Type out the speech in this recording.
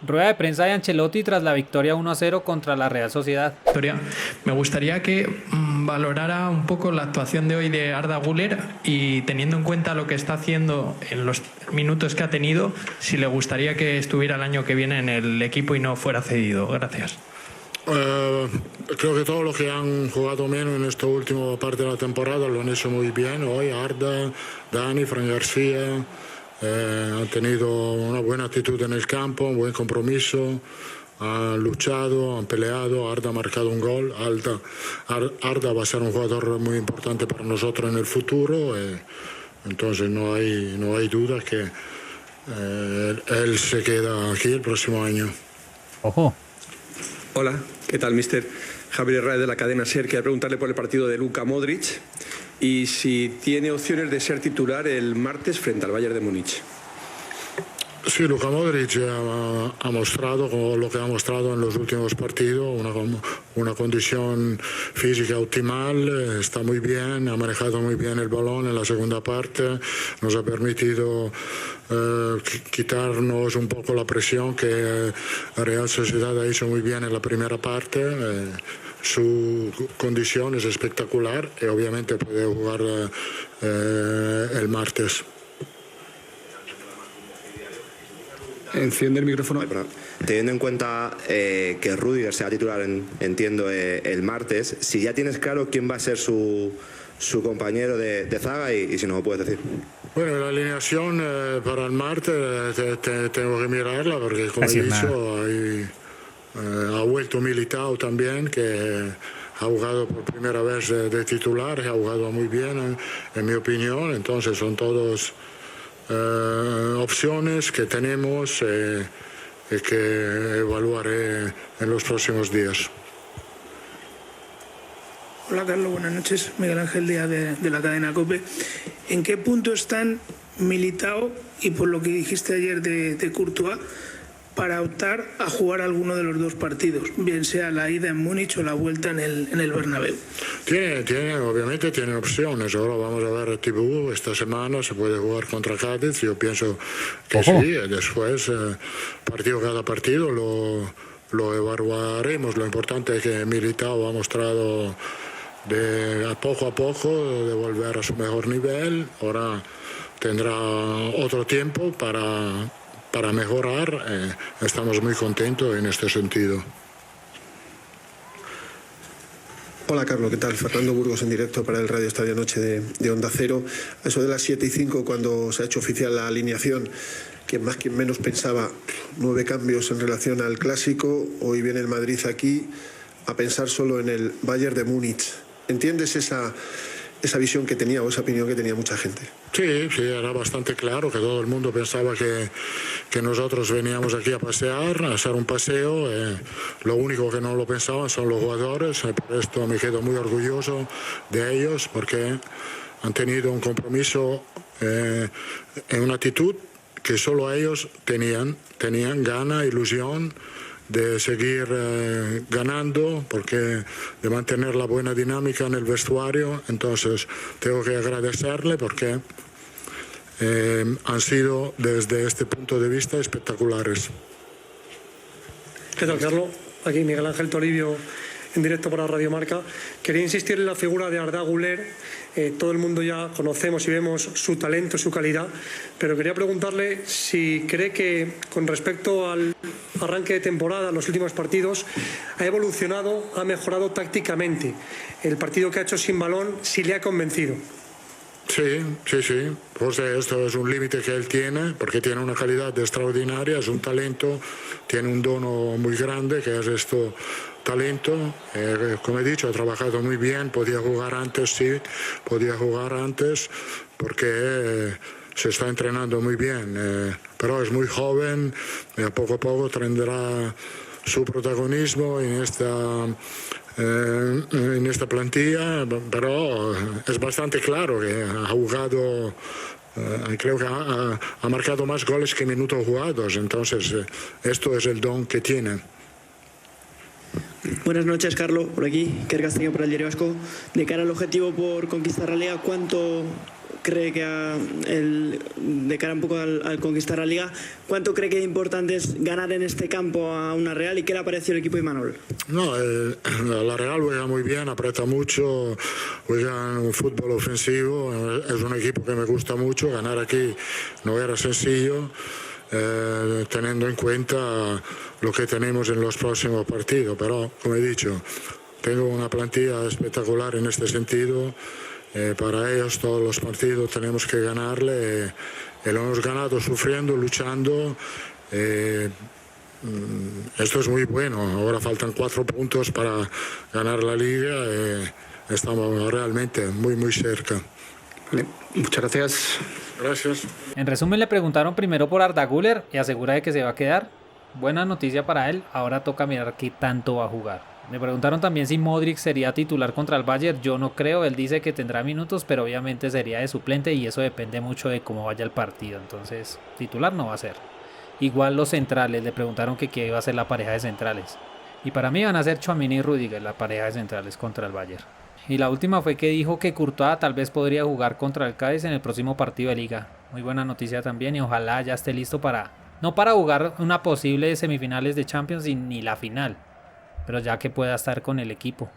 Rueda de prensa de Ancelotti tras la victoria 1-0 contra la Real Sociedad. Me gustaría que valorara un poco la actuación de hoy de Arda Güler y teniendo en cuenta lo que está haciendo en los minutos que ha tenido, si le gustaría que estuviera el año que viene en el equipo y no fuera cedido. Gracias. Creo que todos los que han jugado menos en esta última parte de la temporada lo han hecho muy bien. Hoy Arda, Dani, Fran García han tenido una buena actitud en el campo, un buen compromiso, han luchado, han peleado. Arda ha marcado un gol. Arda va a ser un jugador muy importante para nosotros en el futuro, entonces no hay duda que él se queda aquí el próximo año. Ojo. Hola, ¿qué tal, mister? Javier Herrera de la cadena SER. Quería preguntarle por el partido de Luka Modric y si tiene opciones de ser titular el martes frente al Bayern de Múnich. Sí, Luka Modric ha mostrado lo que ha mostrado en los últimos partidos, una condición física optimal, está muy bien, ha manejado muy bien el balón en la segunda parte, nos ha permitido quitarnos un poco la presión que la Real Sociedad ha hecho muy bien en la primera parte. Su condición es espectacular y obviamente puede jugar el martes. Enciende el micrófono. Teniendo en cuenta que Rüdiger sea titular, entiendo, el martes, si ya tienes claro quién va a ser su compañero de zaga y si nos lo puedes decir. Bueno, la alineación para el martes tengo que mirarla porque, como he dicho, ha vuelto Militao también, que ha jugado por primera vez de titular, ha jugado muy bien, en mi opinión. Entonces son todos opciones que tenemos y que evaluaré en los próximos días. Hola Carlos, buenas noches. Miguel Ángel Díaz de la cadena COPE. ¿En qué punto están Militao y, por lo que dijiste ayer de Courtois, para optar a jugar alguno de los dos partidos, bien sea la ida en Múnich o la vuelta en el Bernabéu? Obviamente tiene opciones. Ahora vamos a ver Tibú esta semana, se puede jugar contra Cádiz. Yo pienso que sí. Después, cada partido lo evaluaremos. Lo importante es que Militao ha mostrado a poco de volver a su mejor nivel. Ahora tendrá otro tiempo para mejorar. Estamos muy contentos en este sentido. Hola Carlos, ¿qué tal? Fernando Burgos en directo para el Radio Estadio Noche de Onda Cero. A eso de las 7:05, cuando se ha hecho oficial la alineación, quien más quien menos pensaba 9 cambios en relación al Clásico. Hoy viene el Madrid aquí a pensar solo en el Bayern de Múnich. ¿Entiendes esa visión que tenía o esa opinión que tenía mucha gente? Sí, era bastante claro que todo el mundo pensaba que nosotros veníamos aquí a pasear, a hacer un paseo. Lo único que no lo pensaban son los jugadores. Por esto me quedo muy orgulloso de ellos, porque han tenido un compromiso en una actitud que solo ellos tenían gana, ilusión de seguir ganando, porque de mantener la buena dinámica en el vestuario. Entonces tengo que agradecerle porque han sido desde este punto de vista espectaculares. ¿Qué tal, Carlos? Aquí Miguel Ángel Toribio en directo para Radio Marca. Quería insistir en la figura de Arda Güler. Todo el mundo ya conocemos y vemos su talento, su calidad, pero quería preguntarle si cree que con respecto al arranque de temporada, los últimos partidos, ha evolucionado, ha mejorado tácticamente. El partido que ha hecho sin balón, si le ha convencido. Sí. Pues esto es un límite que él tiene, porque tiene una calidad extraordinaria, es un talento, tiene un dono muy grande, que es talento. Como he dicho, ha trabajado muy bien, podía jugar antes, porque se está entrenando muy bien, pero es muy joven, y poco a poco tendrá su protagonismo en esta plantilla, pero es bastante claro que ha jugado, creo que ha marcado más goles que minutos jugados. Entonces esto es el don que tiene. Buenas noches, Carlos, por aquí, Iker Castaño para el Diario Vasco. De cara al objetivo por conquistar la Liga, ¿cuánto cree que de cara un poco al conquistar la Liga, ¿cuánto cree que es importante es ganar en este campo a una Real y qué le ha parecido el equipo de Imanol? No, la Real juega muy bien, aprieta mucho, juega un fútbol ofensivo, es un equipo que me gusta mucho, ganar aquí no era sencillo, teniendo en cuenta lo que tenemos en los próximos partidos, pero como he dicho, tengo una plantilla espectacular en este sentido. Para ellos todos los partidos tenemos que ganarle y lo hemos ganado sufriendo, luchando. Esto es muy bueno, ahora faltan 4 puntos para ganar la Liga y estamos realmente muy cerca. Vale, muchas gracias. Gracias. En resumen, le preguntaron primero por Arda Güler y asegura de que se va a quedar. Buena noticia para él, ahora toca mirar qué tanto va a jugar. Le preguntaron también si Modric sería titular contra el Bayern. Yo no creo, él dice que tendrá minutos, pero obviamente sería de suplente y eso depende mucho de cómo vaya el partido. Entonces, titular no va a ser. Igual los centrales, le preguntaron que qué iba a ser la pareja de centrales. Y para mí van a ser Tchouaméni y Rüdiger la pareja de centrales contra el Bayern. Y la última fue que dijo que Courtois tal vez podría jugar contra el Cádiz en el próximo partido de Liga. Muy buena noticia también y ojalá ya esté listo no para jugar una posible semifinales de Champions ni la final, pero ya que pueda estar con el equipo.